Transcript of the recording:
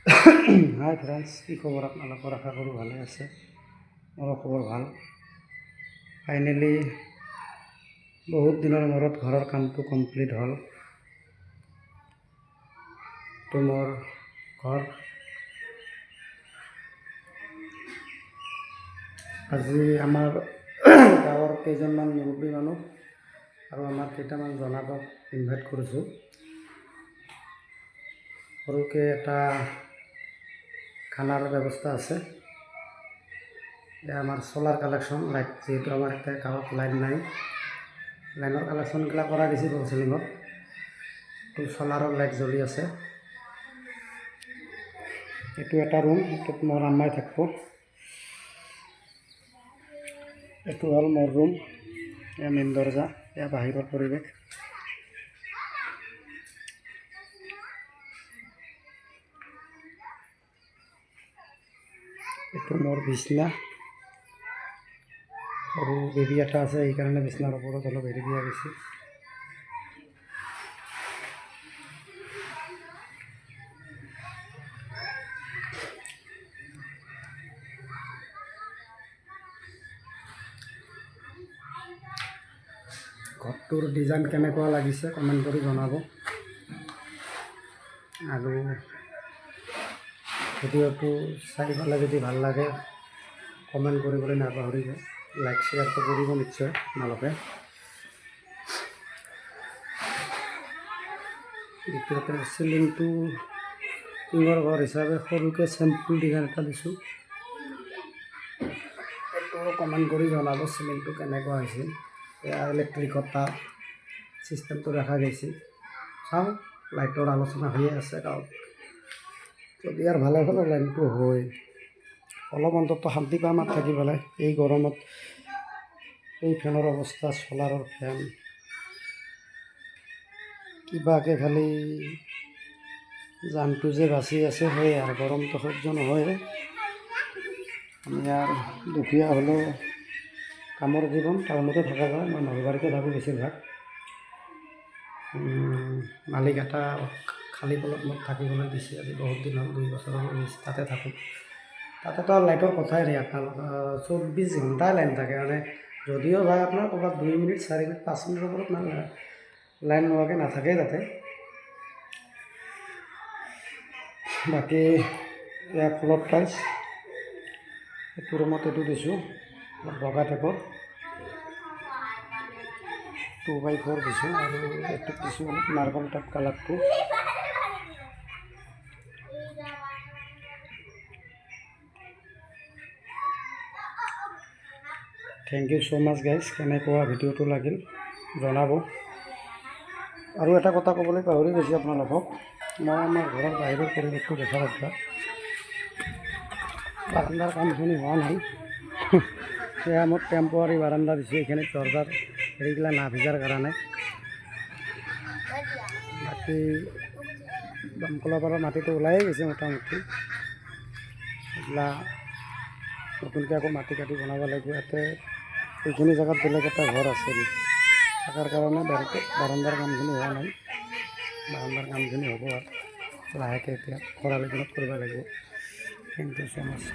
হাই friends, কি খবৰ আপোনালোকৰ? আশা কৰোঁ ভালে আছে। মোৰো খবৰ ভাল। ফাইনেলি বহুত দিনৰ মূৰত ঘৰৰ কামটো কমপ্লিট হ'ল। তো মোৰ ঘৰ আজি আমাৰ গাঁৱৰ কেইজনমান মুৰব্বী মানুহ আৰু আমাৰ কেইটামান জনাবক ইনভাইট কৰিছোঁ। সৰুকৈ এটা খানাৰ ব্যৱস্থা আছে। এয়া আমাৰ চ'লাৰ কালেকশ্যন লাইট, যিহেতু আমাৰ এতিয়া গাঁৱত লাইট নাই, লাইনৰ কালেকশ্যনবিলাক কৰা দিছে বলচিলিঙত। তো চ'লাৰৰ লাইট জ্বলি আছে। এইটো এটা ৰুম, এইটোত মোৰ আম্মাই থাকিব। এইটো হ'ল মোৰ ৰুম, এয়া মেইন দৰ্জা, এয়া বাহিৰৰ পৰিৱেশ। এইটো মোৰ বিছনা, সৰু বেবী এটা আছে, সেইকাৰণে বিছনাৰ ওপৰত অলপ এৰি দিয়া গৈছে। ঘৰটোৰ ডিজাইন কেনেকুৱা লাগিছে কমেণ্ট কৰি জনাব, আৰু ভিডিঅ'টো চাই পেলাই যদি ভাল লাগে কমেণ্ট কৰিবলৈ নাপাহৰিব। লাইক শ্বেয়াৰটো কৰিব নিশ্চয় আপোনালোকে। দ্বিতীয়তে চিলিংটো টিঙৰ ঘৰ হিচাপে সৰুকৈ চেম্পুল ডিজাইন এটা দিছোঁ। এইটো কমেণ্ট কৰি জনাব চিলিংটো কেনেকুৱা হৈছে। এয়া ইলেক্ট্ৰিকৰ তাপ চিষ্টেমটো দেখা গৈছে। চাওঁ, লাইটৰ আলোচনা হৈয়ে আছে গাঁৱত। যদি আৰু ভালে ভালে লাইনটো হয়, অলপ অন্তত শান্তি পাম আৰু থাকি পেলাই। এই গৰমত এই ফেনৰ অৱস্থা, চ'লাৰৰ ফেন, কিবাকৈ খালি জানটো যে বাচি আছে, সেয়ে আৰু গৰমটো সহ্য নহয়। আমি আৰু দুখীয়া হ'লেও কামৰ জীৱন, টাউনতে থকা যায়। মই নলবাৰীতে থাকোঁ বেছিভাগ। মালিক এটা খালী পলট মোক থাকিবলৈ দিছে আজি বহুত দিন হ'ল, 2 বছৰৰ তাতে থাকোঁ। তাতেতো আৰু লাইটৰ কথাই নাই, আপোনালোকৰ 24 ঘণ্টাই লাইন থাকে। মানে যদিও যায় আপোনাৰ ক'ৰবাত 2 মিনিট 4 মিনিট 5 মিনিটৰ ওপৰত মানে লাইন নোহোৱাকৈ নাথাকেই তাতে। বাকী এয়া ফ্ল'ৰ টাইলছ, এইটো ৰুমত এইটো দিছোঁ বগা টাইপৰ 2x4 দিছোঁ, আৰু এইটোত দিছোঁ মাৰ্বল টাইপ কালাৰটো। Thank you so' much guys. কেনেকুৱা ভিডিঅ'টো লাগিল জনাব। আৰু এটা কথা ক'বলৈ পাহৰি গৈছোঁ আপোনালোকক, মই আমাৰ ঘৰৰ বাহিৰৰ পৰিৱেশটো দেখা পাইছোঁ। বাৰাণ্ডাৰ কামখিনি হোৱা নাই। সেয়া মোৰ টেম্পৰাৰী বাৰাণ্ডা দিছোঁ, এইখিনিত দৰজাৰ হেৰিগিলা নাভিজাৰ কাৰণে। বাকী দমকলৰ পৰা মাটিটো ওলাইয়ে গৈছে মোটামুটি। এইবিলাক নতুনকৈ আকৌ মাটি কাটি বনাব লাগিব। ইয়াতে এইখিনি জেগাত বেলেগ এটা ঘৰ আছে থকাৰ কাৰণে বাৰাণ্ডাৰ কামখিনি হোৱা নাই। বাৰাণ্ডাৰ কামখিনি হ'ব আৰু লাহেকৈ, এতিয়া খৰালি দিনত কৰিব লাগিব। Thank you so' much.